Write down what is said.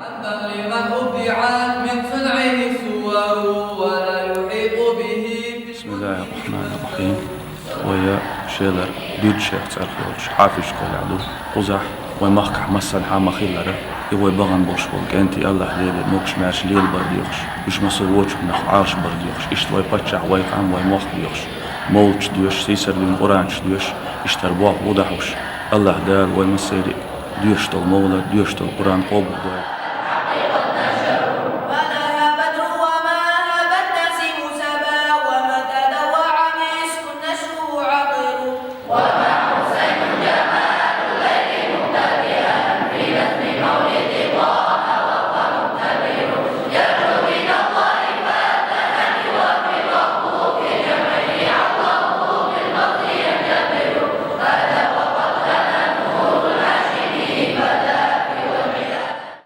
حمدا لمن أبدعت من صنعه الصور ولا يحيط به. بسم الله الرحمن الرحيم. ويا شيلر ديد شيخ تارخيوش حافظ كل عدو قزح ويمخك مسال حام خيلره يوي بغن بوش والكنتي الله ليل موكش ماش ليل برديوش وش مسووش نخ عارش برديوش اشت وي باتشع وي قام وي موخ ديوش مولش ديوش سيسر دين قرانش ديوش اشتر بوح وضحوش الله دال وي مسيري ديوش تل مولا ديوش تل قران قوب